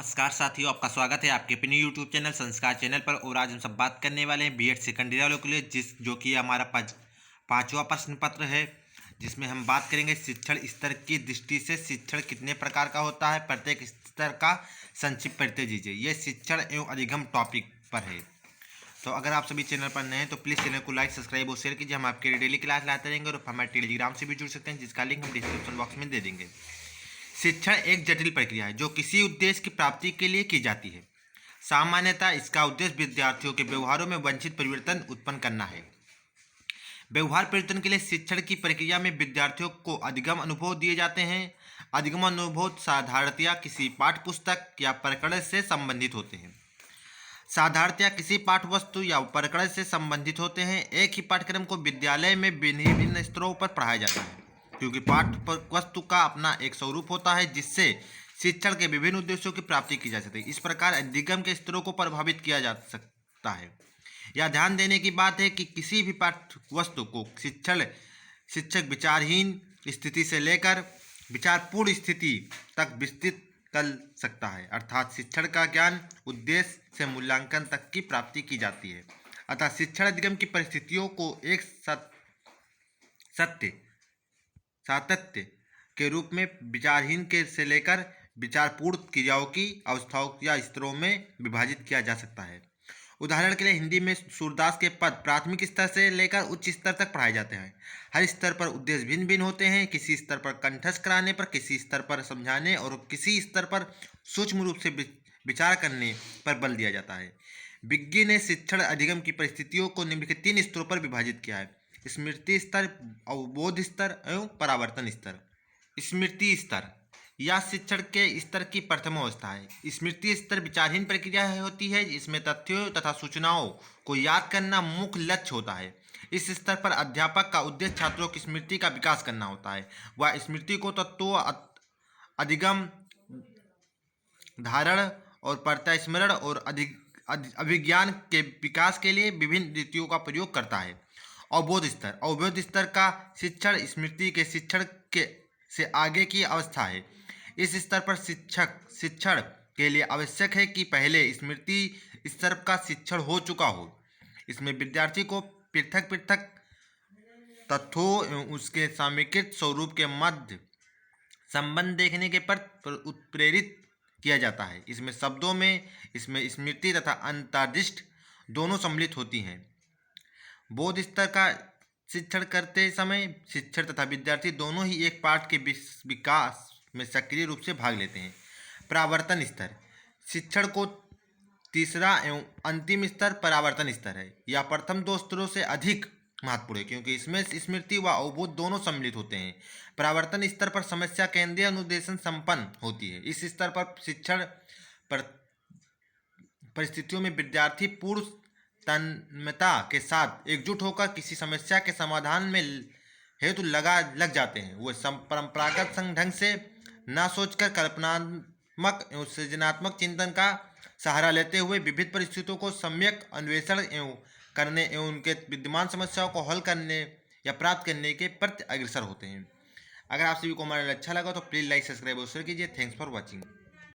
नमस्कार साथियों, आपका स्वागत है आपके अपने यूट्यूब चैनल संस्कार चैनल पर। और आज हम सब बात करने वाले हैं बीएड सेकेंड ईयर वालों के लिए, जो कि हमारा पांचवा प्रश्न पत्र है, जिसमें हम बात करेंगे शिक्षण स्तर की दृष्टि से शिक्षण कितने प्रकार का होता है, प्रत्येक स्तर का संक्षिप्त परिचय दीजिए। ये शिक्षण एवं अधिगम टॉपिक पर है। तो अगर आप सभी चैनल पर नए हैं तो प्लीज़ चैनल को लाइक, सब्सक्राइब और शेयर कीजिए। हम आपके लिए डेली क्लास लाते रहेंगे और हमारे टेलीग्राम से भी जुड़ सकते हैं, जिसका लिंक हम डिस्क्रिप्शन बॉक्स में दे देंगे। शिक्षण एक जटिल प्रक्रिया है जो किसी उद्देश्य की प्राप्ति के लिए की जाती है। सामान्यतः इसका उद्देश्य विद्यार्थियों के व्यवहारों में वांछित परिवर्तन उत्पन्न करना है। व्यवहार परिवर्तन के लिए शिक्षण की प्रक्रिया में विद्यार्थियों को अधिगम अनुभव दिए जाते हैं। अधिगम अनुभव साधारणतया किसी पाठ्य पुस्तक या प्रकरण से संबंधित होते हैं। साधारणतया किसी पाठ्य वस्तु या प्रकरण से संबंधित होते हैं। एक ही पाठ्यक्रम को विद्यालय में भिन्न भिन्न स्तरों पर पढ़ाया जाता है, क्योंकि पाठ्य वस्तु का अपना एक स्वरूप होता है जिससे शिक्षण के विभिन्न उद्देश्यों की प्राप्ति की जा सकती है। इस प्रकार अधिगम के स्तरों को प्रभावित किया जा सकता है। यह ध्यान देने की बात है कि किसी भी पाठ्य वस्तु को शिक्षक विचारहीन स्थिति से लेकर विचारपूर्ण स्थिति तक विस्तृत कर सकता है, अर्थात शिक्षण का ज्ञान उद्देश्य से मूल्यांकन तक की प्राप्ति की जाती है। अतः शिक्षण अधिगम की परिस्थितियों को एक सातत्य के रूप में विचारहीन के से लेकर विचारपूर्ण क्रियाओं की अवस्थाओं या स्तरों में विभाजित किया जा सकता है। उदाहरण के लिए हिंदी में सूरदास के पद प्राथमिक स्तर से लेकर उच्च स्तर तक पढ़ाए जाते हैं। हर स्तर पर उद्देश्य भिन्न भिन्न होते हैं। किसी स्तर पर कंठस्थ कराने पर, किसी स्तर पर समझाने और किसी स्तर पर सूक्ष्म रूप से विचार करने पर बल दिया जाता है। विज्ञ ने शिक्षण अधिगम की परिस्थितियों को निम्नलिखित 3 स्तरों पर विभाजित किया है: स्मृति स्तर, अवबोध स्तर एवं परावर्तन स्तर। स्मृति स्तर या शिक्षण के स्तर की प्रथम अवस्था है। स्मृति स्तर विचारहीन प्रक्रिया होती है। इसमें तथ्यों तथा सूचनाओं को याद करना मुख्य लक्ष्य होता है। इस स्तर पर अध्यापक का उद्देश्य छात्रों की स्मृति का विकास करना होता है। वह स्मृति को तत्वों, अधिगम, धारण और प्रत्यास्मरण और अभिज्ञान के विकास के लिए विभिन्न रीतियों का प्रयोग करता है। अवबोध स्तर का शिक्षण स्मृति के शिक्षण से आगे की अवस्था है। इस स्तर पर शिक्षण के लिए आवश्यक है कि पहले स्मृति स्तर का शिक्षण हो चुका हो। इसमें विद्यार्थी को पृथक पृथक तथ्यों एवं उसके समेकित स्वरूप के मध्य संबंध देखने के पर उत्प्रेरित किया जाता है। इसमें शब्दों में स्मृति तथा अंतर्दृष्टि दोनों सम्मिलित होती हैं। बोध स्तर का शिक्षण करते समय शिक्षक तथा विद्यार्थी दोनों ही एक पाठ के विकास में सक्रिय रूप से भाग लेते हैं। परावर्तन स्तर शिक्षण को तीसरा एवं अंतिम स्तर परावर्तन स्तर है। यह प्रथम 2 स्तरों से अधिक महत्वपूर्ण है, क्योंकि इसमें स्मृति व अवबोध दोनों सम्मिलित होते हैं। परावर्तन स्तर पर समस्या केंद्रीय अनुदेशन संपन्न होती है। इस स्तर पर शिक्षण परिस्थितियों में विद्यार्थी पूर्ण तन्मयता के साथ एकजुट होकर किसी समस्या के समाधान में हेतु लग जाते हैं। वे परंपरागत ढंग से न सोचकर कल्पनात्मक एवं सृजनात्मक चिंतन का सहारा लेते हुए विविध परिस्थितियों को सम्यक अन्वेषण एवं करने एवं उनके विद्यमान समस्याओं को हल करने या प्राप्त करने के प्रति अग्रसर होते हैं। अगर आप सभी को हमारा अच्छा लगा तो प्लीज़ लाइक, सब्सक्राइब और शेयर कीजिए। Thanks for watching.